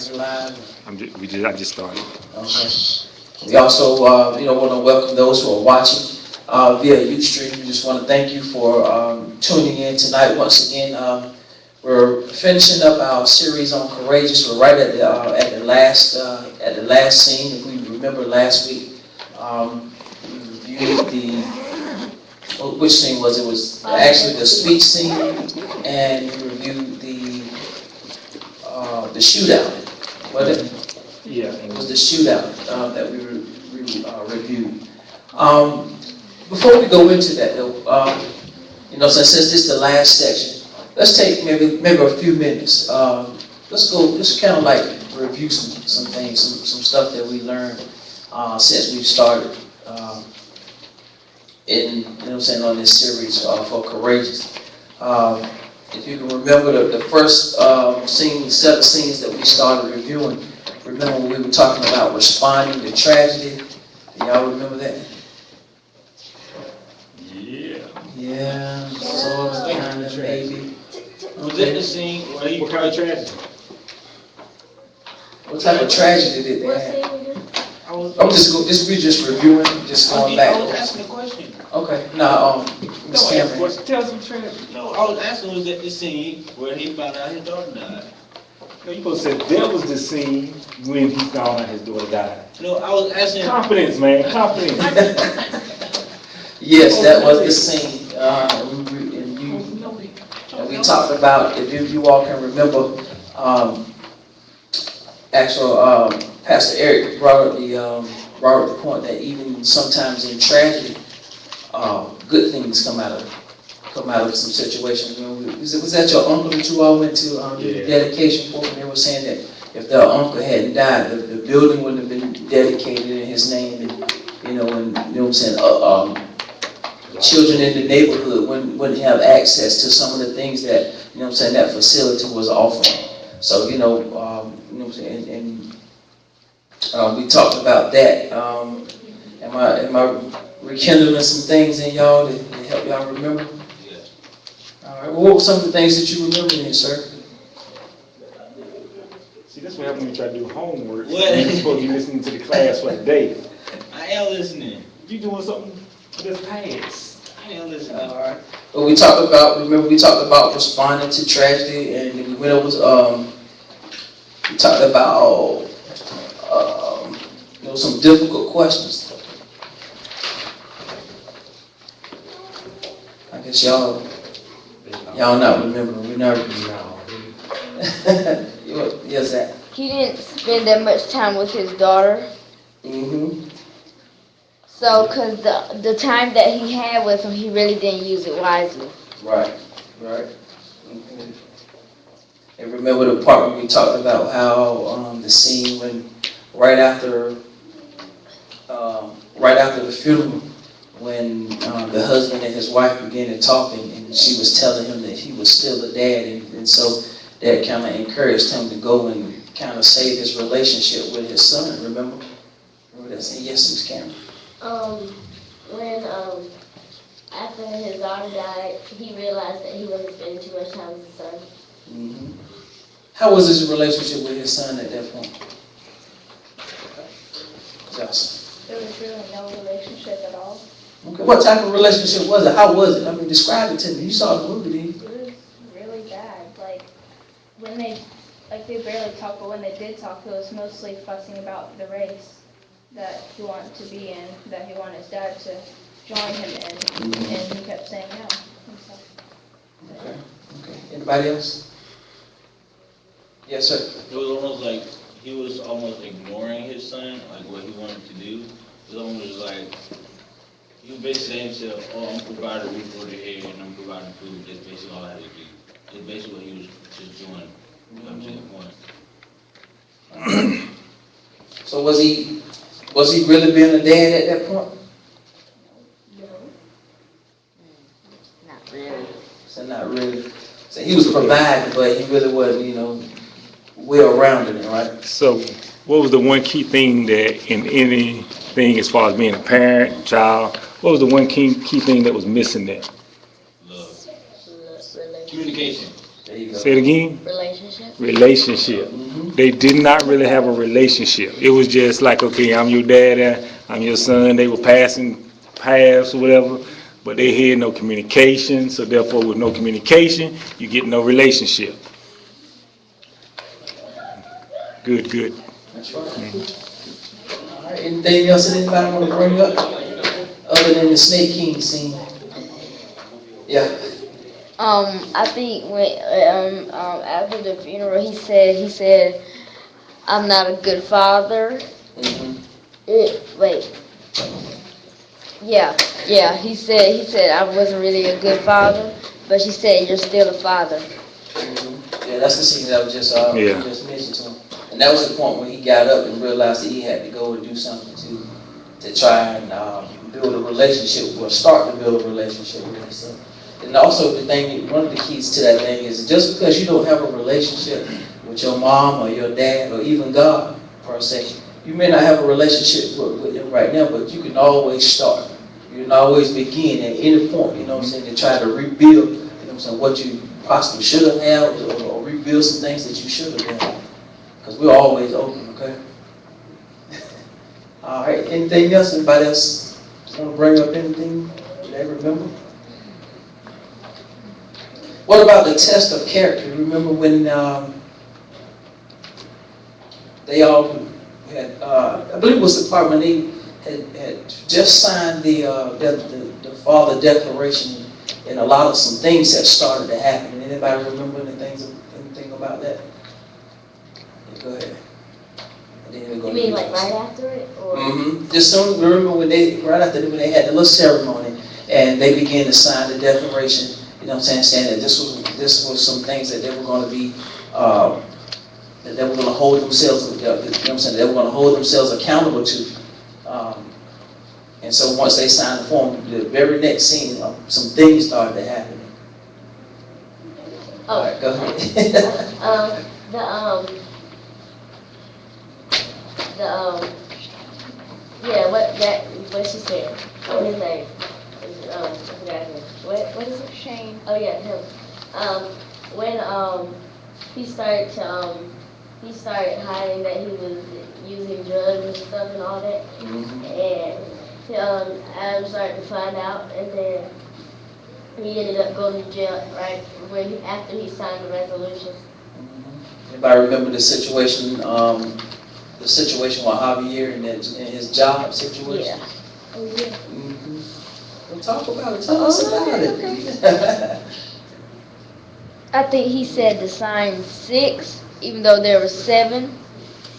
Live? I just started. Okay. We also, want to welcome those who are watching via Ustream. We just want to thank you for tuning in tonight. Once again, we're finishing up our series on courageous. We're right at the last scene. If we remember last week, we reviewed which scene was it? It was actually the speech scene, and we reviewed the shootout. Was it? Yeah. It was the shootout that we reviewed. Um, Before we go into that, though, since this is the last section, let's take maybe a few minutes. Let's kind of like review some things, some stuff that we learned since we started on this series for Courageous. If you can remember the first set of scenes that we started reviewing, remember we were talking about responding to tragedy. Do y'all remember that? Yeah. Yeah, sort of, kind of, maybe. Was that the scene where he What kind of tragedy? What type of tragedy did they What have? scene we did? We just reviewing, just going I was back. asking a question. Okay, now, Ms. Cameron. Tell us some tragedy. No, I was asking was that the scene where he found out his daughter died. No, you supposed to say that was the scene when he found out his daughter died. No, I was asking. Confidence, man, confidence. Yes, that was the scene. And we talked about, if you all can remember, Pastor Eric brought up the point that even sometimes in tragedy, good things come out of some situations. Was that your uncle that you all went to the dedication for? And they were saying that if their uncle hadn't died, the building wouldn't have been dedicated in his name, and children in the neighborhood wouldn't have access to some of the things that that facility was offering. So we talked about that. Am I rekindling some things in y'all to help y'all remember? Yes. All right. Well, what were some of the things that you remember then, sir? See, that's what happens when you try to do homework. What? You're supposed to be listening to the class for the day. I am listening. You doing something that's past. I am listening. All right. Well, we talked about responding to tragedy, and then we went over we talked about some difficult questions. I guess y'all not remembering. We're not. Yes, that. He didn't spend that much time with his daughter. Mm-hmm. So, because the time that he had with him, he really didn't use it wisely. Right. Mm-hmm. And remember the part when we talked about how the scene when right after the funeral, when the husband and his wife began to talk, and she was telling him that he was still a dad, and so that kind of encouraged him to go and kind of save his relationship with his son. Remember that scene? Yes, Ms. Cameron. When after his daughter died, he realized that he wasn't spending too much time with his son. Mm-hmm. How was his relationship with his son at that point? Jocelyn. There was really no relationship at all. Okay. What type of relationship was it? How was it? I mean, describe it to me. You saw the movie, didn't you? It was really bad. When they barely talked, but when they did talk, it was mostly fussing about the race that he wanted to be in, that he wanted his dad to join him in, Mm-hmm. and he kept saying no. Okay. Anybody else? Yes, sir. It was almost like he was almost ignoring his son, like what he wanted to do. It was almost like he was basically saying to himself, "Oh, I'm providing a roof over their head and I'm providing food." That's basically all I had to do. That's basically what he was just doing up to the point. So was he really being a dad at that point? Not really. So not really. So he was providing, but he really wasn't, well-rounded, right? So, what was the one key thing that in anything as far as being a parent, child, what was the one key thing that was missing there? Love. Relationship. Communication. There you go. Say it again? Relationship. Relationship. Mhm. They did not really have a relationship. It was just like, okay, I'm your daddy, I'm your son. They were passing paths or whatever, but they had no communication. So therefore, with no communication, you get no relationship. Good, good. That's right. All right, anything else that anybody want to bring up, other than the Snake King scene? Yeah. I think when after the funeral, he said, I'm not a good father. Mhm. Wait. Yeah. He said I wasn't really a good father, but she said you're still a father. Yeah, that's the scene that was you Yeah. just mentioned to him. And that was the point when he got up and realized that he had to go and do something to try and build a relationship, or start to build a relationship with his son. And also the thing, one of the keys to that thing is just because you don't have a relationship with your mom or your dad or even God, per se, you may not have a relationship with him right now, but you can always start. You can always begin at any point, you know what I'm saying, to try to rebuild, you know what I'm saying, what you possibly should have had, or rebuild some things that you should have done. Because we're always open, okay? All right, anything else? Anybody else want to bring up anything they remember? What about the test of character? Remember when they all had, I believe it was the part when they had just signed the father declaration, and a lot of some things had started to happen. Anybody remember anything about that? Yeah, go ahead. And then we're gonna You mean do like this. right after it, or? Mm-hmm. Just soon, remember right after when they had the little ceremony, and they began to sign the declaration. You know what I'm saying that this was some things that they were going to be, that they were going to hold themselves, you know what I'm saying, they were going to hold themselves accountable to. And so once they signed the form, the very next scene, some things started to happen. All right, go ahead. The yeah, what she said. His name. I forgot his name. What is it? Shane. Oh yeah, him. When he started to he started hiding that he was using drugs and stuff and all that, Mhm. and Adam started to find out, and then he ended up going to jail right after he signed the resolution. Anybody remember the situation? The situation with Javier and his job situation? Yeah. Oh yeah. Mm-hmm. Well, talk about it. Tell us about it. Okay. I think he said to sign 6, even though there were 7,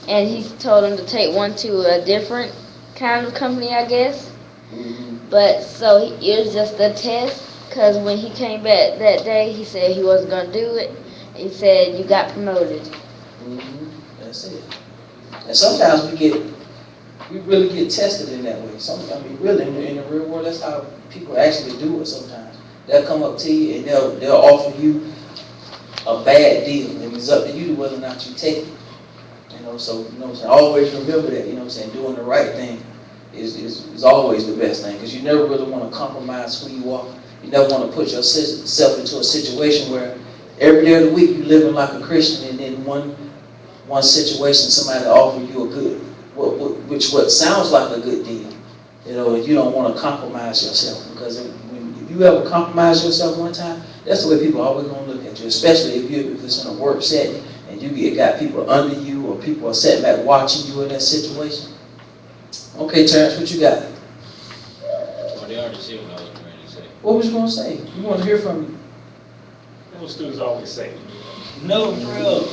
and he told him to take one to a different kind of company, I guess. Mhm. But so it was just a test, because when he came back that day, he said he wasn't gonna do it. He said you got promoted. Mhm. That's it. And sometimes we really get tested in that way. Really in the real world, that's how people actually do it. Sometimes they'll come up to you and they'll offer you a bad deal, and it's up to you whether or not you take it. You know, so you know what I'm saying. Always remember that. You know what I'm saying. Doing the right thing is always the best thing, because you never really want to compromise who you are. You never want to put yourself into a situation where every day of the week you living like a Christian, and then one situation somebody offer you a good, what sounds like a good deal. You know, you don't want to compromise yourself, because if you ever compromise yourself one time, that's the way people are always going to look at you, especially if it's in a work setting and you got people under you, or people are sitting back watching you in that situation. Okay, Terrence, what you got? Well, they already said what I was ready to say. What was you going to say? We want to hear from you. Those students always say. No, for real.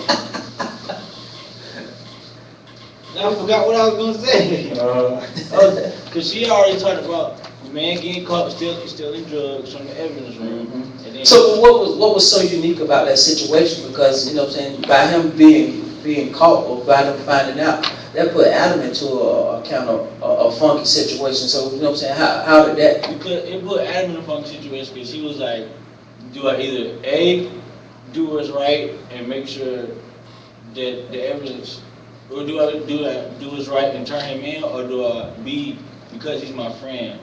I forgot what I was gonna say. Cause she already talked about the man getting caught stealing drugs from the evidence room. And then So what was so unique about that situation? Because, you know what I'm saying, by him being caught, or by them finding out, that put Adam into a kind of a funky situation. So, you know what I'm saying, how did that? because it put Adam in a funky situation, because he was like, do I either A, do what's right and make sure that the evidence, or do I do what's right and turn him in, or do I B, because he's my friend,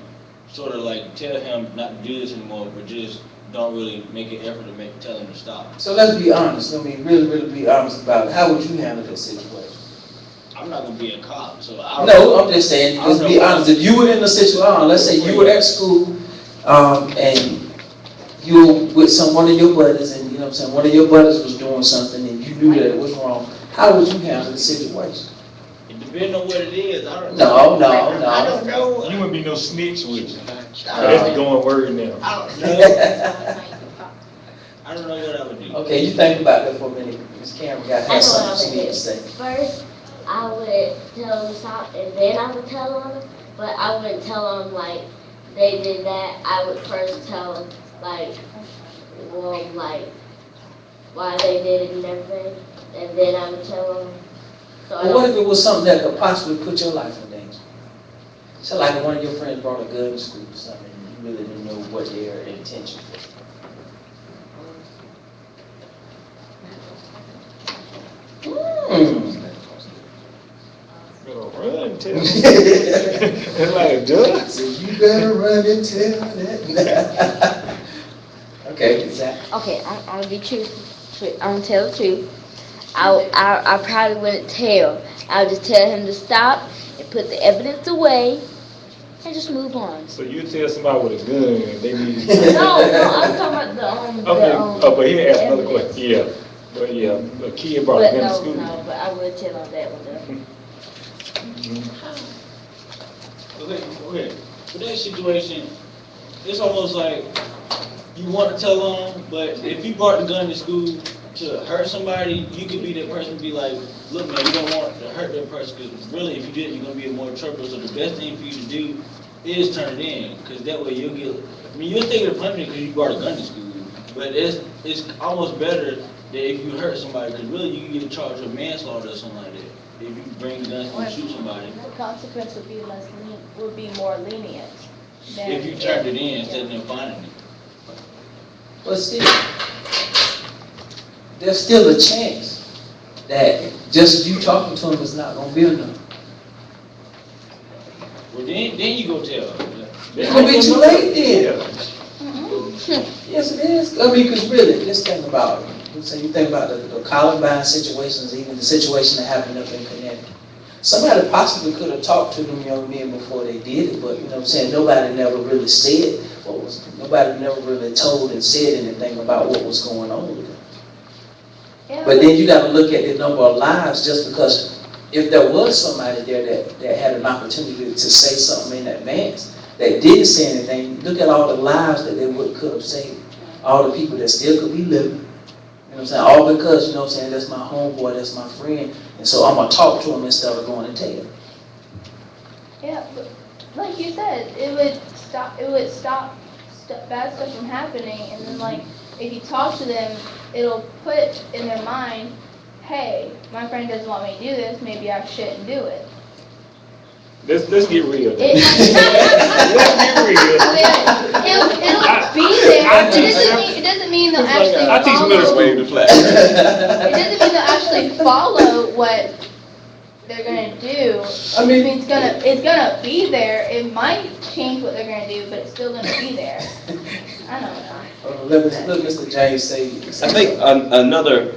sort of like tell him not to do this anymore, but just don't really make an effort to tell him to stop. So let's be honest, I mean, really be honest about it. How would you handle this situation? I'm not gonna be a cop, so I don't. No, I'm just saying, let's be honest, if you were in a situation, let's say you were at school, and you were with one of your buddies, and you know what I'm saying, one of your buddies was doing something and you knew that it was wrong, how would you handle the situation? It depends on what it is, I don't No, know. no, I no. don't know. You wouldn't be no snitch with you. I That's the don't, going word now. I don't know. I don't know what I would do. Okay, you think about that for a minute, Ms. Cameron got I know something what I she would needs to do. say. First, I would tell them to stop, and then I would tell them, but I wouldn't tell them like they did that. I would first tell them like, well, like why they did it and everything, and then I would tell them. So I But what don't, if it was something that could possibly put your life in danger? So like one of your friends brought a gun to school or something, and you really didn't know what their intention was. Better run and tell them. It's like a judge. So you better run and tell that. Okay, exactly. Okay, I'm gonna be truthful. I'm gonna tell the truth. I probably wouldn't tell. I would just tell him to stop and put the evidence away and just move on. So you tell somebody with a gun, they need. No, I'm talking about Okay, the but here, ask another evidence. question. Yeah, but yeah, a kid brought a But gun to no, school. no, but I would tell him that one though. Okay. For that situation, it's almost like you want to tell them, but if you brought the gun to school to hurt somebody, you could be that person, be like, look man, you don't want to hurt that person, because really if you did, you're going to be in more trouble. So the best thing for you to do is turn it in, because that way you'll get, I mean, you'll take the punishment because you brought a gun to school, but it's almost better that if you hurt somebody, because really you can get charged with manslaughter or something like that. If you bring the gun and shoot somebody, The consequence would be more lenient than. if you turned it in instead of them finding it. But still, there's still a chance that just you talking to him is not gonna be enough. Well, then you go tell. It's gonna be too late then. Yes, it is. I mean, because really, just think about it. So you think about the Columbine situations, even the situation that happened up in Connecticut. Somebody possibly could have talked to them young men before they did it, but you know what I'm saying, nobody never really said nobody never really told and said anything about what was going on with them. Yeah, But then you gotta look at the number of lives, just because if there was somebody there that had an opportunity to say something in advance, that didn't say anything, look at all the lives that they could have saved. All the people that still could be living. You know what I'm saying? All because, you know what I'm saying, that's my homeboy, that's my friend, and so I'm gonna talk to him instead of going to tell. Yeah, but like you said, it would stop bad stuff from happening, and then like, if you talk to them, it'll put in their mind, hey, my friend doesn't want me to do this, maybe I shouldn't do it. Let's get real. It- Let's get real. It'll be there, it doesn't mean they'll actually I teach middle follow, school to flag. it doesn't mean they'll actually follow what they're gonna do. I I mean, mean, it's gonna be there, it might change what they're gonna do, but it's still gonna be there. I don't know. let Mr. James say. I think another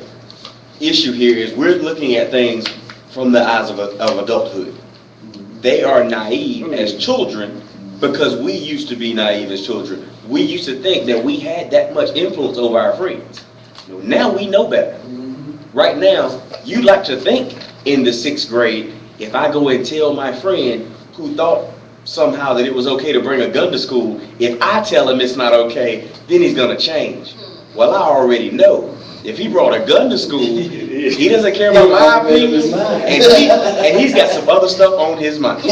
issue here is we're looking at things from the eyes of adulthood. They are naive as children because we used to be naive as children. We used to think that we had that much influence over our friends. Now we know better. Right now, you'd like to think in the 6th grade, if I go and tell my friend who thought somehow that it was okay to bring a gun to school, if I tell him it's not okay, then he's gonna change. Well, I already know. If he brought a gun to school, he doesn't care about my opinion, and he's got some other stuff on his mind.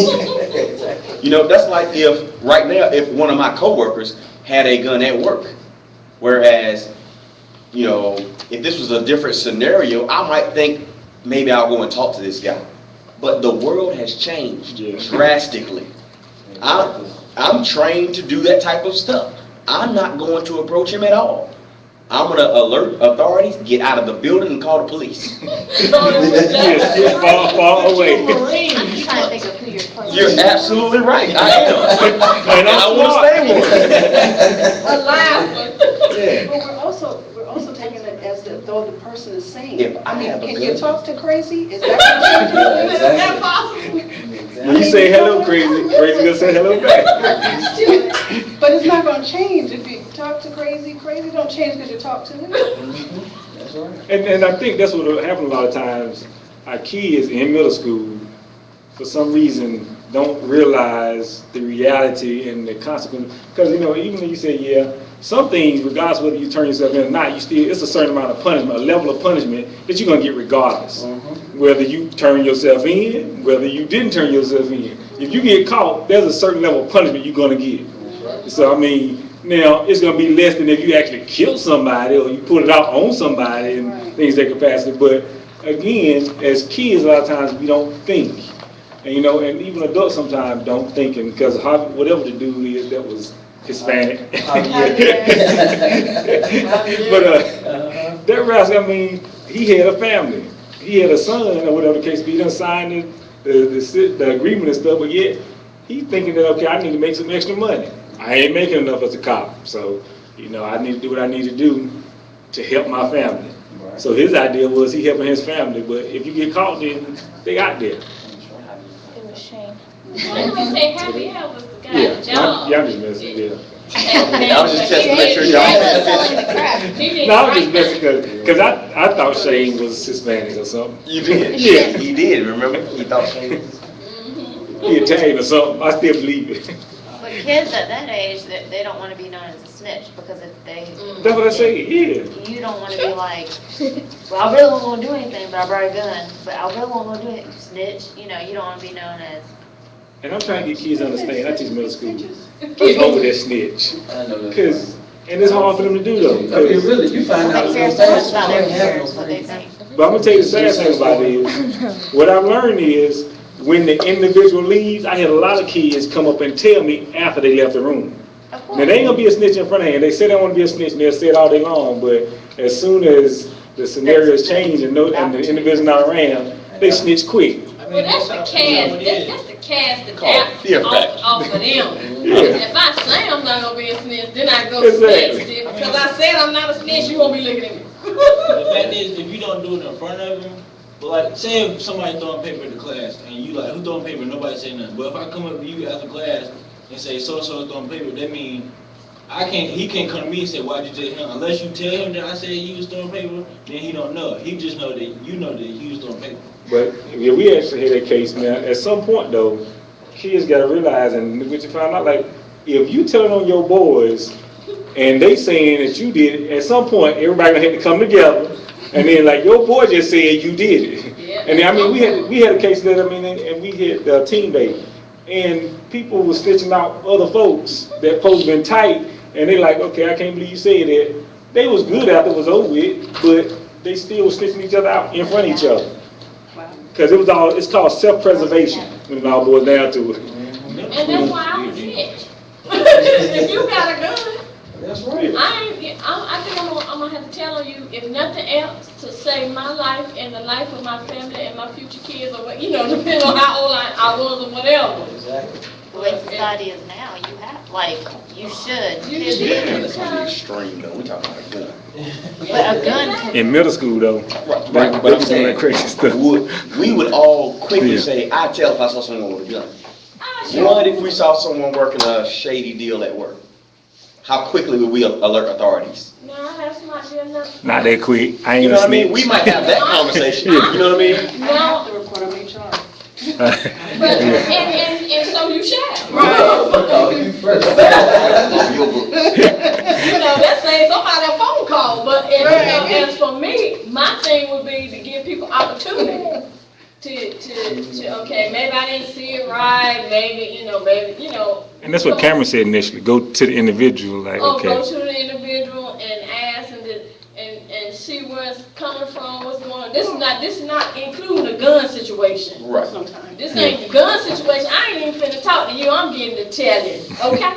You know, that's like if, right now, if one of my coworkers had a gun at work, whereas, you know, if this was a different scenario, I might think, maybe I'll go and talk to this guy. But the world has changed drastically. I'm trained to do that type of stuff. I'm not going to approach him at all. I'm going to alert authorities, get out of the building, and call the police. Yes, far away. I'm just trying to think of who you're talking You're absolutely right, I am. And I I'm wanna smart. stay one. A live one. Yeah. But we're also taking it as though the person is saying, If I mean, have a can gun- you talk to crazy? Is that what you're doing? Is that possible? When you say hello, crazy, crazy gonna say hello back. But it's not gonna change if you talk to crazy. Crazy don't change because you talk to him. That's right. And I think that's what happens a lot of times. Our kids in middle school, for some reason, don't realize the reality and the consequence. Because, you know, even when you say, yeah, some things, regardless whether you turn yourself in or not, it's a certain amount of punishment, a level of punishment that you're going to get regardless. Whether you turn yourself in, whether you didn't turn yourself in. If you get caught, there's a certain level of punishment you're going to get. So, I mean, now, it's going to be less than if you actually kill somebody or you put it out on somebody and things that capacity. But, again, as kids, a lot of times, we don't think. And, you know, and even adults sometimes don't think, and because whatever the dude is that was Hispanic. But that rascal, I mean, he had a family. He had a son or whatever the case be. He done signed the agreement and stuff, but yet he's thinking that, okay, I need to make some extra money. I ain't making enough as a cop. So, you know, I need to do what I need to do to help my family. So his idea was he helping his family, but if you get caught, then they out there. It was Shane. I'm gonna say happy hours got a Yeah, job. I'm just messing, yeah. I was just testing to make sure y'all. No, I'm just messing because I thought Shane was Hispanic or something. You did? Yeah. He did, remember? He thought Shane was. He Italian or something. I still believe it. But kids at that age, they don't want to be known as a snitch, because if they, That's what I say. Yeah. you don't want to be like, well, I really don't want to do anything, but I brought a gun, but I really won't do it, snitch. You know, you don't want to be known as. And I'm trying to get kids to understand. I teach middle school. Get over that snitch. I know that. Cause, and it's hard for them to do though. I mean, 'cause- really, you find out They care real so much fast. about you their ain't have no parents, what they friends. think. But I'm gonna tell you the sad thing about it is, what I've learned is, when the individual leaves, I had a lot of kids come up and tell me after they left the room. Of Now, they ain't gonna be a snitch in front of him. They say they want to be a snitch, and they'll say it all day long, but as soon as the scenarios change and the individual's not around, they snitch quick. Well, that's the cast, that's the cast, the Called fear factor. off of them. Yeah. If I say I'm not gonna be a snitch, then I go Exactly. snitch. Because I said I'm not a snitch, you won't be looking at me. The fact is, if you don't do it in front of him, but like, say if somebody throwing paper in the class, and you like, who throwing paper, nobody say nothing. But if I come up to you after class and say, so-and-so throwing paper, that mean he can't come to me and say, why'd you tell him? Unless you tell him that I said you was throwing paper, then he don't know. He just know that you know that he was throwing paper. But yeah, we actually had that case now. At some point though, kids gotta realize, and what you find out, like, if you telling on your boys and they saying that you did it, at some point everybody gonna have to come together, and then like your boy just said you did it. Yeah. And then, I mean, we had a case that, I mean, and we had team day, and people were stitching out other folks that folks been tight, and they like, okay, I can't believe you said that. They was good after it was over with, but they still was stitching each other out in front of each other. Because it's called self-preservation when it all boils down to it. And that's why I'm a snitch. If you got a gun, That's right. I think I'm gonna have to tell on you, if nothing else, to save my life and the life of my family and my future kids, or what, you know, depending on how old I was or whatever. Exactly. The way society is now, you have, like, you should. That's gonna be extreme though, we talking about a gun. But a gun can, In middle school though, Right, they but was I'm doing saying, that crazy stuff. we would all quickly Yeah. say, I tell if I saw someone with a gun. Ah, sure. What if we saw someone working a shady deal at work? How quickly would we alert authorities? No, that's not good enough. Not that quick. I ain't You know gonna what I mean? snitch. We might have that conversation, you know what I mean? I have No, to report on HR. but, and so you shall. Oh, you first. On your book. You know, that saves somebody a phone call, but as for me, my thing would be to give people opportunity to, okay, maybe I didn't see it right, maybe, you know. And that's what Cameron said initially, go to the individual, like, Or go okay. to the individual and ask and see where it's coming from, what's going on. This is not this is not including the gun situation. Right. Sometimes. This ain't the gun situation. I ain't even finna talk to you. I'm getting to tell you, okay?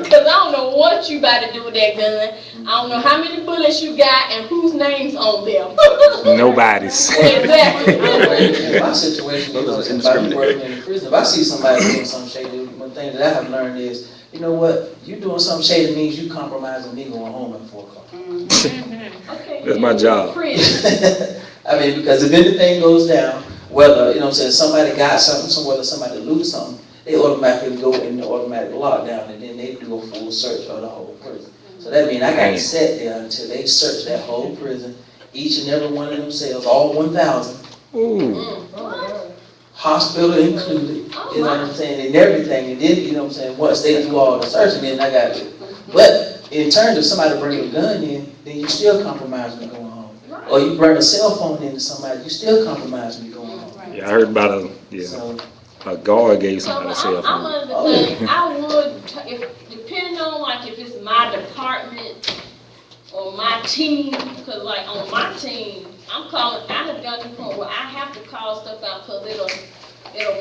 Because I don't know what you about to do with that gun. I don't know how many bullets you got and whose name's on them. Nobody's. Exactly. In my situation, you know, somebody working in the prison, if I see somebody doing something shady, one thing that I have learned is, you know what, you doing something shady means you compromising me going home at 4 o'clock. Okay, That's my job. Prison. I mean, because if anything goes down, whether, you know what I'm saying, somebody got something, whether somebody lose something, they automatically go in the automatic lockdown, and then they do a full search of the whole prison. So that means I got to sit there until they search that whole prison, each and every one of them cells, all 1,000, Ooh. hospital included, you know what I'm saying, and everything, and then, you know what I'm saying, once they do all the searching, then I got it. But in terms of somebody bringing a gun in, then you still compromise when going home. Or you bring a cell phone into somebody, you still compromise when you're going home. Yeah, I heard about So, a guard gave So somebody a cell I'm phone. under the thing, I would, if, depending on like if it's my department or my team, cause like on my team, I have gotten to the point where I have to call stuff out cause it'll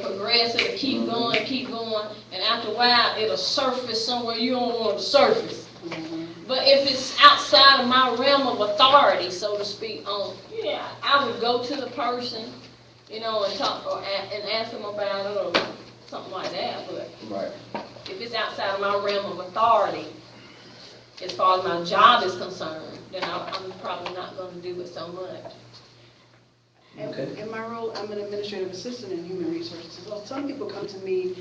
progress, it'll keep going, and after a while, it'll surface somewhere you don't want it to surface. But if it's outside of my realm of authority, so to speak, yeah, I would go to the person, you know, and talk, and ask them about it, or something like that, but right. if it's outside of my realm of authority, as far as my job is concerned, then I'm probably not gonna do it so much. Okay. In my role, I'm an administrative assistant in human resources. So some people come to me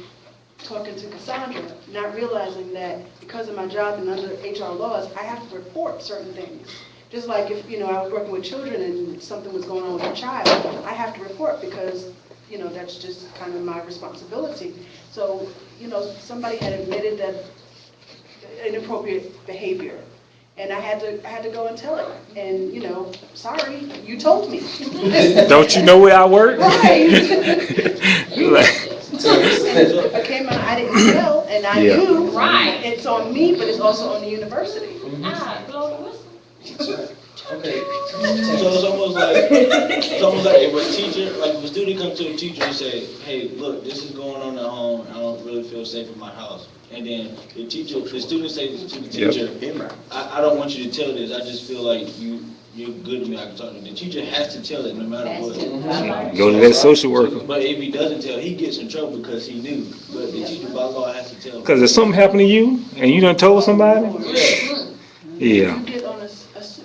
talking to Cassandra, not realizing that because of my job and under HR laws, I have to report certain things. Just like if, you know, I was working with children and something was going on with a child, I have to report because, you know, that's just kind of my responsibility. So, you know, somebody had admitted that inappropriate behavior. And I had to go and tell it. And, you know, sorry, you told me. Don't you know where I work? Right. Like, And I came out, I didn't tell, and I Yeah. knew. Right. It's on me, but it's also on the university. Ah, blow the whistle. Okay. So it's almost like if a teacher, like if a student comes to a teacher and say, hey, look, this is going on at home, I don't really feel safe in my house. And then the student says to the teacher, I don't want you to tell this, I just feel like you're good to me, I can talk to you. The teacher has to tell it no matter what. go to that social worker. But if he doesn't tell, he gets in trouble because he knew. But the teacher by law has to tell. Because if something happened to you and you done told somebody, yeah, You get on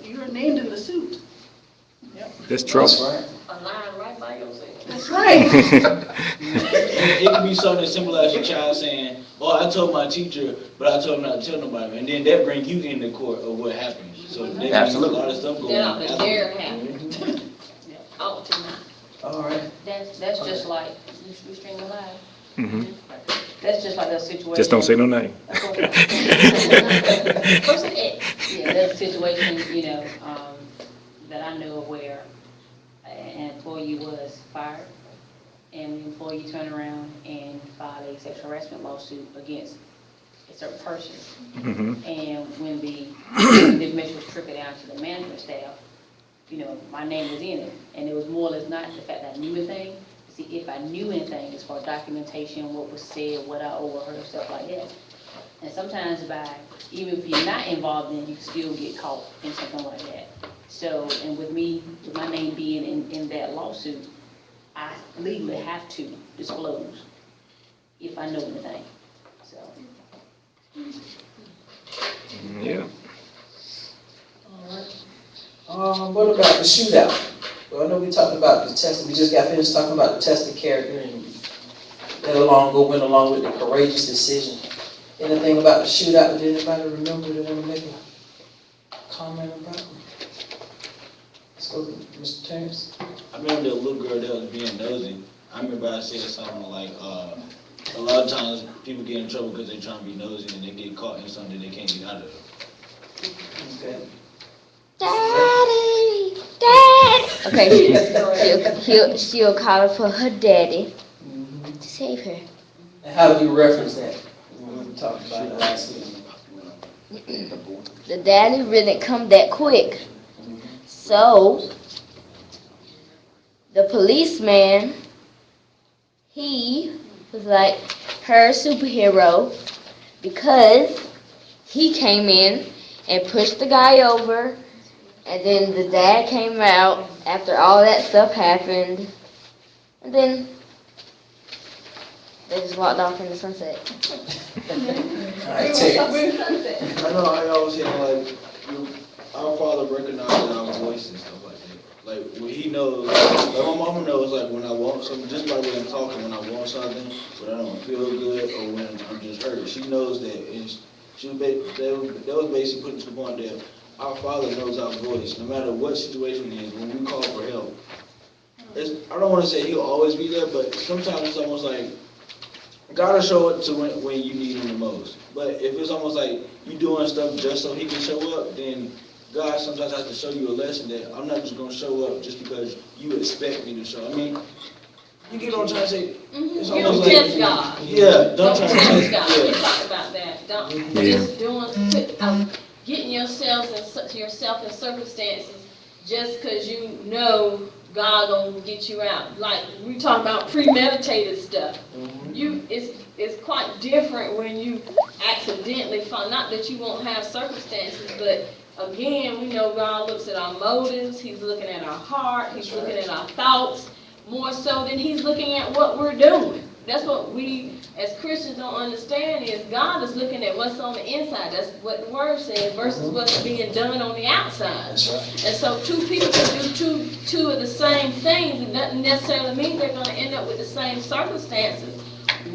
you're named in the suit. that's trouble. That's right. A line right by yourself. That's right. It can be something as simple as your child saying, "Oh, I told my teacher, but I told him not to tell nobody," and then that brings you into court of what happened. So that means a lot of stuff going Then on. I'm the dare happen. Oh, tonight. All right. That's just like, we string the line. Mhm. That's just like that situation. Just don't say no name. Person X. Yeah, that situation, you know, that I know of where an employee was fired, and the employee turned around and filed a sexual harassment lawsuit against a certain person. Mhm. And when the information was trickled down to the management staff, you know, my name was in it, and it was more or less not the fact that I knew anything. See, if I knew anything as far as documentation, what was said, what I overheard, stuff like that. And sometimes even if you're not involved in it, you can still get caught in something like that. So, and with my name being in that lawsuit, I legally have to disclose if I know anything, so. Yeah. What about the shootout? Well, I know we talked about the testing, we just got finished talking about the testing character, and that went along with the courageous decision. Anything about the shootout that anybody remember that want to make a comment about? Let's go to Mr. Terrence. I remember the little girl that was being nosy. I remember I said something like, a lot of times people get in trouble because they're trying to be nosy and they get caught in something they can't get out of. Okay. Daddy, Dad. Okay, she'll call for her daddy to save her. And how do you reference that? When we talked about it last week. The daddy didn't come that quick, so the policeman, he was like her superhero because he came in and pushed the guy over, and then the dad came out after all that stuff happened, and then they just walked off in the sunset. Alright, Ted. I know I always hear like, our Father recognizes our voice and stuff like that. Like when He knows, like my mama knows, like when I want something, just by the way I'm talking, when I want something, but I don't feel good, or when I'm just hurt, she knows that. And that was basically put to the point that our Father knows our voice, no matter what situation it is. When we call for help, I don't want to say He'll always be there, but sometimes it's almost like God will show up to when you need Him the most. But if it's almost like you doing stuff just so He can show up, then God sometimes has to show you a lesson that I'm not just going to show up just because you expect me to show. I mean, you get what I'm trying to say? It's You don't almost like, test God. yeah, Don't try to test God. We yeah. talked about that. Don't Yeah. just getting yourself in circumstances just because you know God gonna get you out. Like we talking about premeditated stuff. It's quite different when you accidentally find. Not that you won't have circumstances, but again, we know God looks at our motives. He's looking at our heart. He's looking at our thoughts more so than He's looking at what we're doing. That's what we as Christians don't understand is God is looking at what's on the inside. That's what the word says versus what's being done on the outside. That's right. And so two people can do two of the same things. It doesn't necessarily mean they're going to end up with the same circumstances.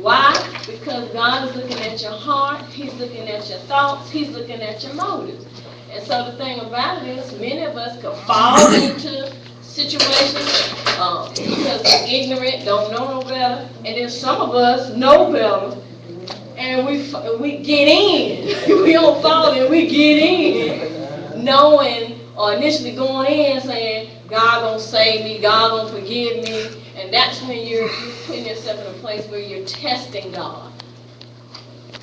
Why? Because God is looking at your heart. He's looking at your thoughts. He's looking at your motives. And so the thing about it is many of us could fall into situations because we're ignorant, don't know no better, and then some of us know better, and we get in. We don't fall in, we get in, knowing or initially going in saying, God gonna save me, God gonna forgive me, and that's when you're putting yourself in a place where you're testing God.